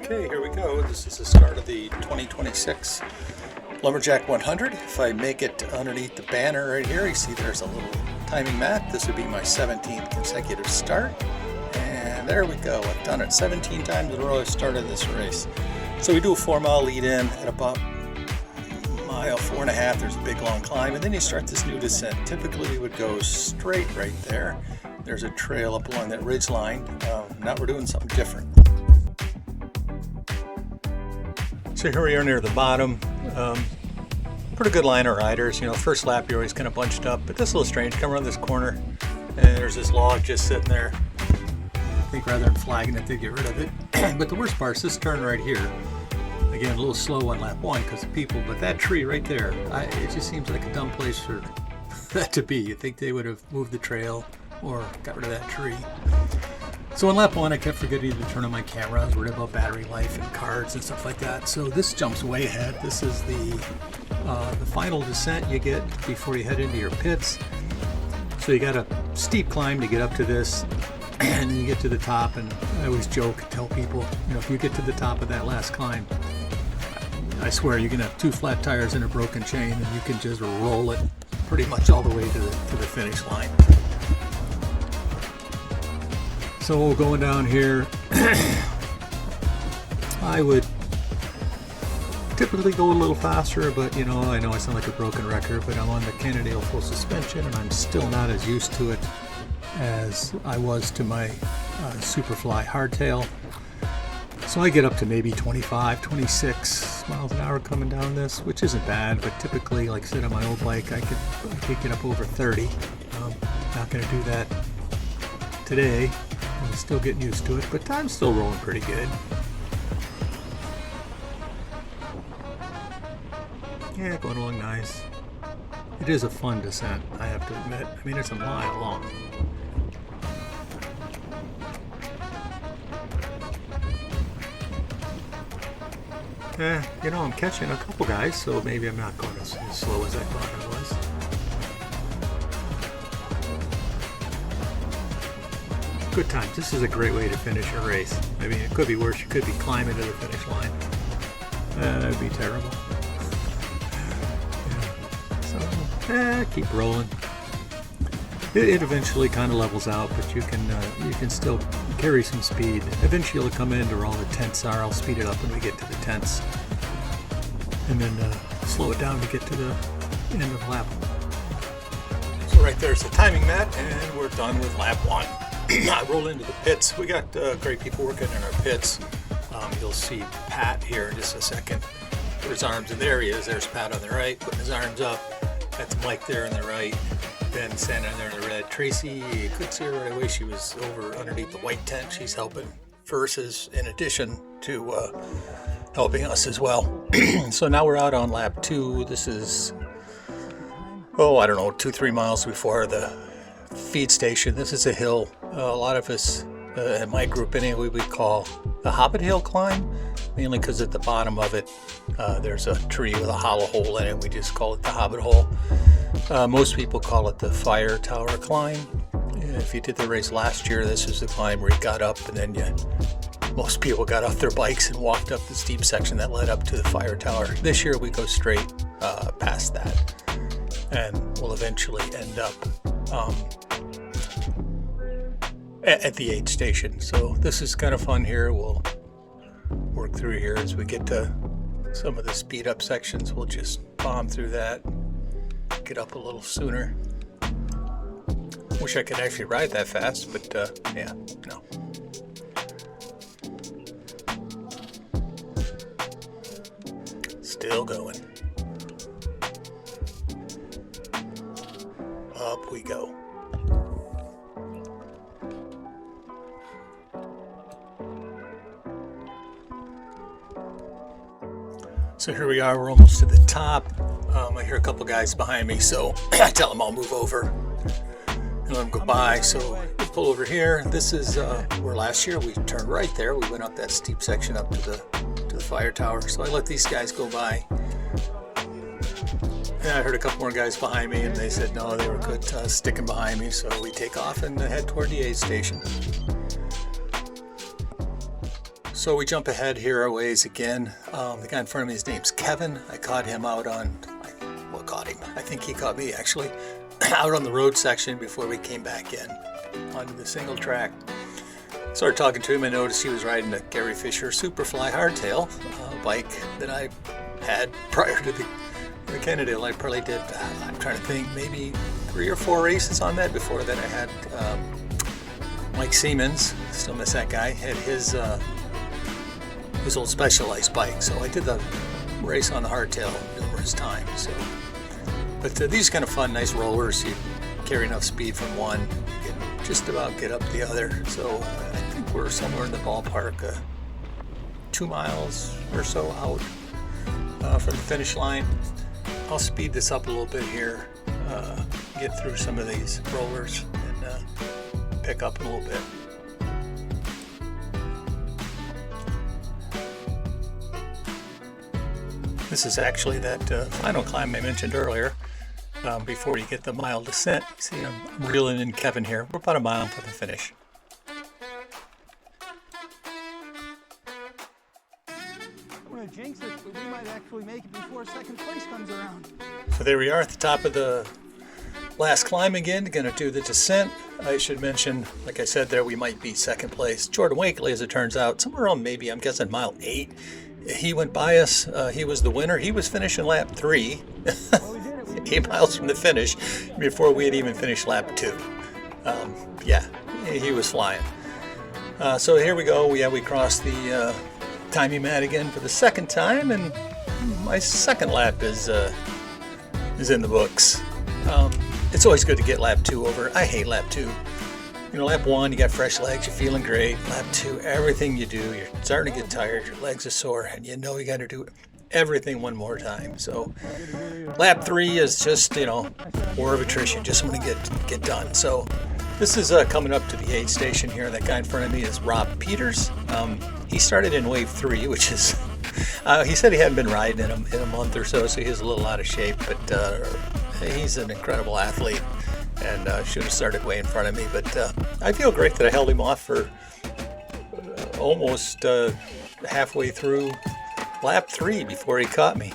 Okay, here we go. This is the start of the 2026 Lumberjack 100. If I make it underneath the banner right here, you see there's a little timing map. This would be my 17th consecutive start. And there we go. I've done it 17 times in a row. I started this race. So we do a 4-mile lead in at about mile 4.5. There's a big long climb, and then you start this new descent. Typically we would go straight right there. There's a trail up along that ridge line. Now we're doing something different. So here we are near the bottom. Pretty good line of riders. You know, first lap you're always kind of bunched up, but this is a little strange. Come around this corner and there's this log just sitting there. I think rather than flagging it, they get rid of it. But the worst part is this turn right here. Again, a little slow on lap one because of people, but that tree right there, it just seems like a dumb place for that to be. You'd think they would have moved the trail or got rid of that tree. So in lap one, I kept forgetting to turn on my camera. I was worried about battery life and cards and stuff like that. So this jumps way ahead. This is the final descent you get before you head into your pits. So you got a steep climb to get up to this, and you get to the top. And I always joke, tell people, you know, if you get to the top of that last climb, I swear you can have 2 flat tires and a broken chain, and you can just roll it pretty much all the way to the finish line. So going down here, I would typically go a little faster, but you know I sound like a broken record, but I'm on the Cannondale full suspension and I'm still not as used to it as I was to my Superfly hardtail. So I get up to maybe 25, 26 miles an hour coming down this, which isn't bad, but typically, like I said, on my old bike, I could get up over 30. Not going to do that today. I'm still getting used to it, but time's still rolling pretty good. Yeah, going along nice. It is a fun descent, I have to admit. I mean, it's a mile long. You know, I'm catching a couple guys, so maybe I'm not going as slow as I thought I was. Good times. This is a great way to finish a race. I mean, it could be worse. You could be climbing to the finish line. That would be terrible. Yeah. So, keep rolling. It eventually kind of levels out, but you can still carry some speed. Eventually, you'll come into where all the tents are. I'll speed it up when we get to the tents, and then slow it down to get to the end of the lap. So right there's the timing mat, and we're done with lap 1. I roll into the pits. We got great people working in our pits. You'll see Pat here in just a second. Put his arms in. There he is. There's Pat on the right, putting his arms up. That's Mike there on the right. Ben standing there in the red. Tracy, you could see her right away. She was over underneath the white tent. She's helping Versus in addition to helping us as well. So now we're out on lap 2. This is, I don't know, 2-3 miles before the feed station. This is a hill. A lot of us in my group anyway, we call the Hobbit Hill climb, mainly because at the bottom of it there's a tree with a hollow hole in it. We just call it the Hobbit Hole. Most people call it the Fire Tower climb. If you did the race last year, this is the climb where you got up and then most people got off their bikes and walked up the steep section that led up to the Fire Tower. This year we go straight past that, and we'll eventually end up at the aid station. So this is kind of fun here. We'll work through here as we get to some of the speed up sections. We'll just bomb through that, get up a little sooner. Wish I could actually ride that fast, but yeah, no. Still going. Up we go. So here we are, we're almost to the top. I hear a couple guys behind me, so I tell them I'll move over and let them go by. So we pull over here. This is where last year we turned right there. We went up that steep section up to the fire tower. So I let these guys go by. And I heard a couple more guys behind me, and they said no, they were good sticking behind me. So we take off and head toward the aid station. So we jump ahead here a ways again. The guy in front of me, his name's Kevin. I caught him out on, caught him. I think he caught me actually out on the road section before we came back in onto the single track. Started talking to him and noticed he was riding a Gary Fisher Superfly Hardtail bike that I had prior to the Kennedale. I probably did, I'm trying to think, maybe 3 or 4 races on that. Before that I had Mike Siemens, still miss that guy, had his old Specialized bike. So I did the race on the hardtail numerous times. So, but these are kind of fun, nice rollers. You carry enough speed from one, you can just about get up the other. So I think we're somewhere in the ballpark, 2 miles or so out from the finish line. I'll speed this up a little bit here, get through some of these rollers and pick up a little bit. This is actually that final climb I mentioned earlier, before you get the mile descent. See, I'm reeling in Kevin here. We're about a mile to the finish. I'm going to jinx it, but we might actually make it before second place comes around. So there we are at the top of the last climb again. Going to do the descent. I should mention, like I said there, we might be second place. Jordan Wakely, as it turns out, somewhere around maybe, I'm guessing, mile 8. He went by us. He was the winner. He was finishing lap 3, 8 miles from the finish, before we had even finished lap 2. Yeah, he was flying. So here we go. We crossed the timing mat again for the second time, and my second lap is in the books. It's always good to get lap 2 over. I hate lap 2. You know, lap 1, you got fresh legs, you're feeling great. Lap 2, everything you do, you're starting to get tired, your legs are sore, and you know you got to do everything one more time. So lap 3 is just, war of attrition, just want to get done. So this is coming up to the aid station here. That guy in front of me is Rob Peters. He started in wave 3, which is, he said he hadn't been riding in a month or so he's a little out of shape, but he's an incredible athlete. And should have started way in front of me, but I feel great that I held him off for almost halfway through lap 3 before he caught me.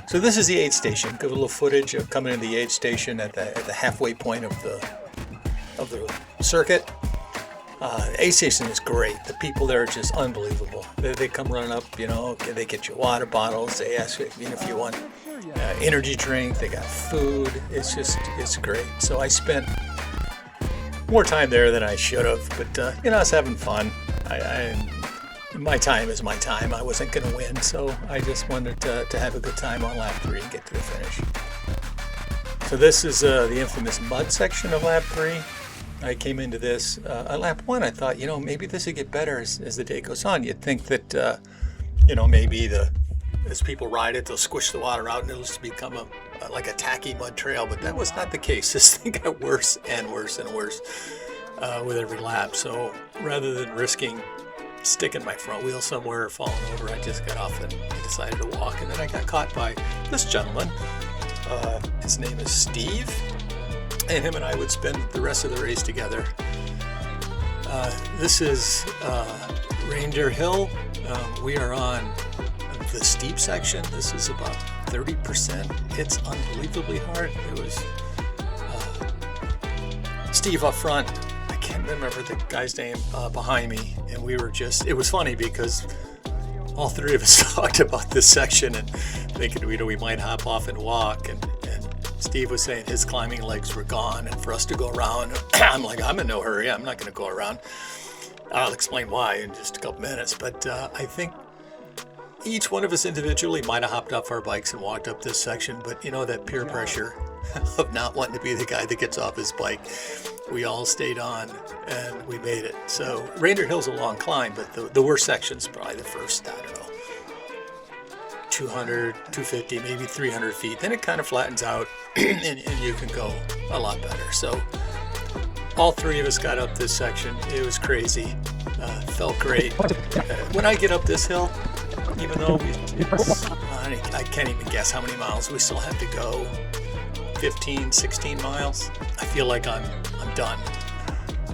So this is the aid station. Give a little footage of coming to the aid station at the halfway point of the circuit. The aid station is great. The people there are just unbelievable. They come running up, they get you water bottles. They ask you if you want energy drink. They got food. It's great. So I spent more time there than I should have, but I was having fun. My time is my time. I wasn't going to win, so I just wanted to have a good time on lap 3 and get to the finish. So this is the infamous mud section of lap 3. I came into this at lap 1. I thought, maybe this would get better as the day goes on. You'd think that, maybe as people ride it, they'll squish the water out and it'll just become like a tacky mud trail, but that was not the case. This thing got worse and worse and worse with every lap. So rather than risking sticking my front wheel somewhere or falling over, I just got off and I decided to walk, and then I got caught by this gentleman. His name is Steve, and him and I would spend the rest of the race together. This is Reindeer Hill. We are on the steep section. This is about 30%. It's unbelievably hard. It was Steve up front. I can't remember the guy's name behind me, and we were it was funny because all 3 of us talked about this section and thinking we might hop off and walk, and Steve was saying his climbing legs were gone, and for us to go around, I'm like, I'm in no hurry. I'm not going to go around. I'll explain why in just a couple minutes, but I think each one of us individually might have hopped off our bikes and walked up this section, but that peer pressure of not wanting to be the guy that gets off his bike, we all stayed on and we made it. So Reindeer Hill's a long climb, but the worst section's probably the first, 200, 250, maybe 300 feet. Then it kind of flattens out and you can go a lot better. So all 3 of us got up this section. It was crazy. Felt great. When I get up this hill, even though I can't even guess how many miles we still have to go, 15, 16 miles, I feel like I'm done.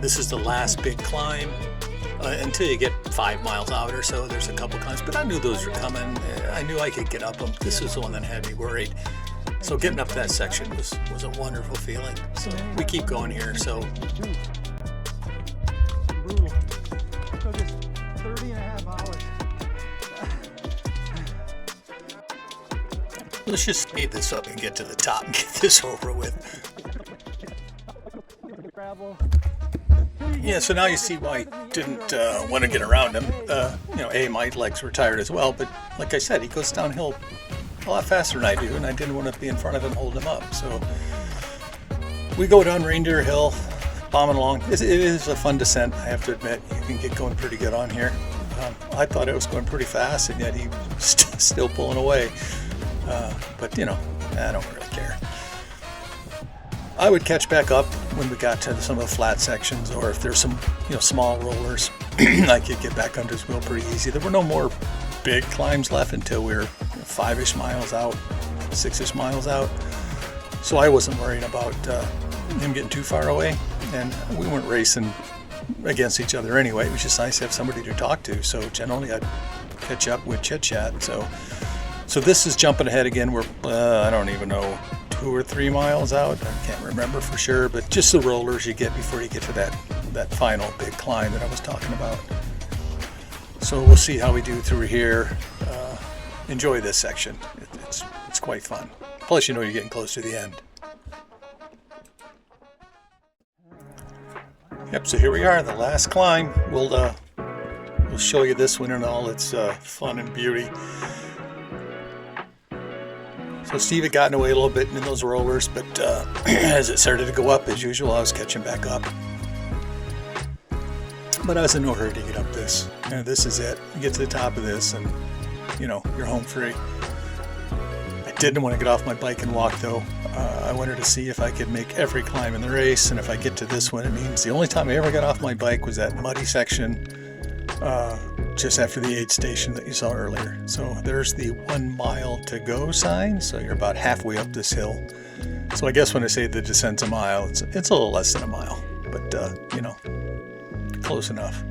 This is the last big climb. until you get 5 miles out or so. There's a couple climbs, but I knew those were coming. I knew I could get up them. This was the one that had me worried. So getting up that section was a wonderful feeling. So we keep going here. So Brutal. It took us 30 and a half hours. let's just speed this up and get to the top and get this over with. Yeah, so now you see why I didn't want to get around him. My legs were tired as well, but like I said, he goes downhill a lot faster than I do, and I didn't want to be in front of him holding him up. So we go down Reindeer Hill, bombing along. It is a fun descent, I have to admit. You can get going pretty good on here. I thought it was going pretty fast, and yet he was still pulling away. But I don't really care. I would catch back up when we got to some of the flat sections, or if there's some small rollers, I could get back under his wheel pretty easy. There were no more big climbs left until we were 5-ish miles out, 6-ish miles out. So I wasn't worried about him getting too far away, and we weren't racing against each other anyway. It was just nice to have somebody to talk to. So generally I'd catch up with chit chat. So this is jumping ahead again. We're I don't even know, 2 or 3 miles out. I can't remember for sure, but just the rollers you get before you get to that final big climb that I was talking about. So we'll see how we do through here. Enjoy this section. It's quite fun. Plus, you're getting close to the end. Yep. So here we are, the last climb. We'll show you this one in all its fun and beauty. So Steve had gotten away a little bit in those rollers, but as it started to go up, as usual, I was catching back up. But I was in no hurry to get up this. This is it. You get to the top of this, and you're home free. I didn't want to get off my bike and walk, though. I wanted to see if I could make every climb in the race, and if I get to this one, it means the only time I ever got off my bike was that muddy section just after the aid station that you saw earlier. So there's the 1 mile to go sign. So you're about halfway up this hill. So I guess when I say the descent's a mile, it's a little less than a mile, but close enough.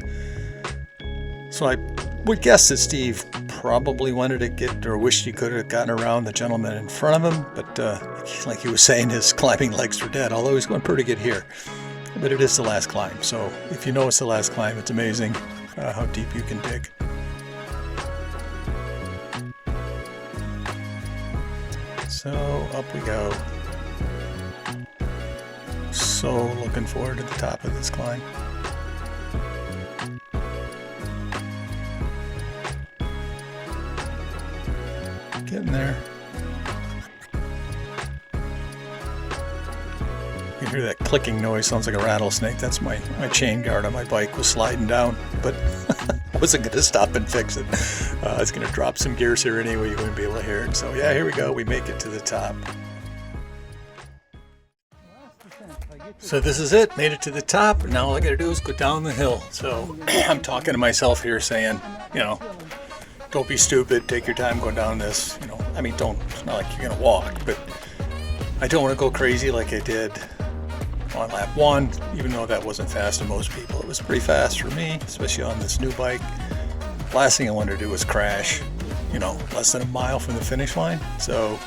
So I would guess that Steve probably wanted to get, or wished he could have gotten around the gentleman in front of him, but like he was saying, his climbing legs were dead, although he's going pretty good here. But it is the last climb, so if you know it's the last climb, it's amazing how deep you can dig. So up we go. So looking forward to the top of this climb. Getting there. You can hear that clicking noise, sounds like a rattlesnake. That's my chain guard on my bike was sliding down, but I wasn't going to stop and fix it. I was going to drop some gears here anyway, you wouldn't be able to hear it. So yeah, here we go, we make it to the top. So this is it, made it to the top, and now all I got to do is go down the hill. So I'm talking to myself here saying, don't be stupid, take your time going down this, it's not like you're going to walk, but I don't want to go crazy like I did on lap 1, even though that wasn't fast to most people. It was pretty fast for me, especially on this new bike. Last thing I wanted to do was crash, less than a mile from the finish line. So,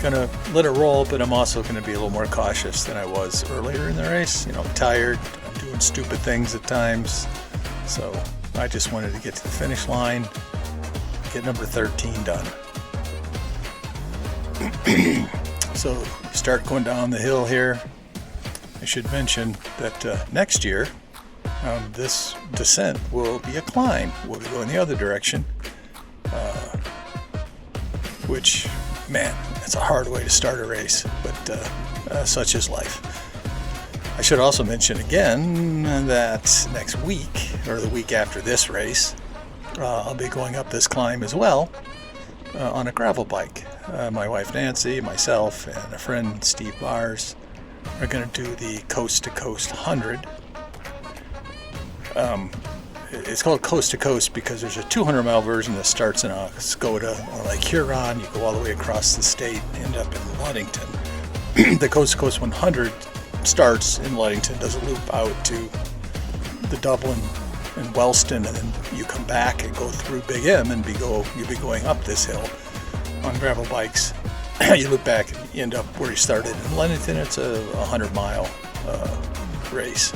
gonna let it roll, but I'm also gonna be a little more cautious than I was earlier in the race. I'm tired, I'm doing stupid things at times. So I just wanted to get to the finish line, get number 13 done. So start going down the hill here. I should mention that next year this descent will be a climb. We'll be going the other direction, which, man, it's a hard way to start a race, but such is life. I should also mention again that next week, or the week after this race, I'll be going up this climb as well on a gravel bike. My wife Nancy, myself, and a friend Steve Bars are going to do the Coast to Coast 100. It's called Coast to Coast because there's a 200-mile version that starts in a Skoda or like Huron. You go all the way across the state, end up in Ludington. The Coast to Coast 100 starts in Ludington, does a loop out to the Dublin and Wellston, and then you come back and go through Big M and you'll be going up this hill on gravel bikes. You look back and you end up where you started. In Leamington, it's a 100-mile race.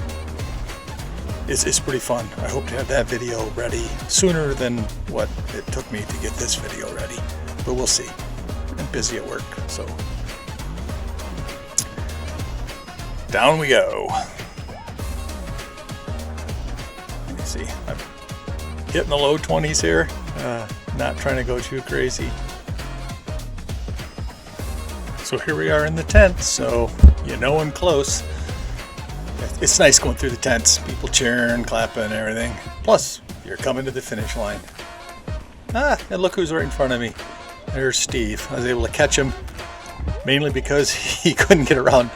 It's pretty fun. I hope to have that video ready sooner than what it took me to get this video ready, but we'll see. I'm busy at work, so down we go. Let me see. I'm hitting the low 20s here. Not trying to go too crazy. So here we are in the tent, so you know I'm close. It's nice going through the tents, people cheering, clapping, and everything. Plus, you're coming to the finish line. And look who's right in front of me. There's Steve. I was able to catch him, mainly because he couldn't get around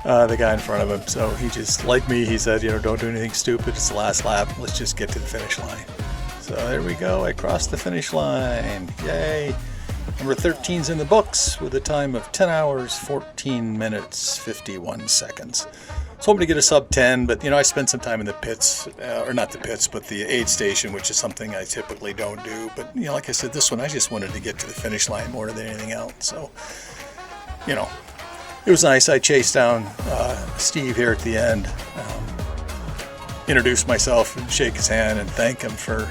the guy in front of him. So he just, like me, he said, don't do anything stupid. It's the last lap. Let's just get to the finish line. So there we go. I crossed the finish line. Yay. Number 13's in the books with a time of 10 hours, 14 minutes, 51 seconds. So hoping to get a sub 10, but I spent some time in the pits, or not the pits, but the aid station, which is something I typically don't do. But like I said, this one I just wanted to get to the finish line more than anything else. So, it was nice. I chased down Steve here at the end, introduced myself and shake his hand and thank him for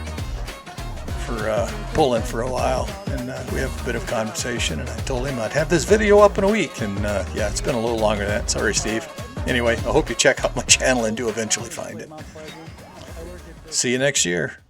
pulling for a while, and we have a bit of conversation, and I told him I'd have this video up in a week, and yeah, it's been a little longer than that. Sorry, Steve. Anyway, I hope you check out my channel and do eventually find it. See you next year.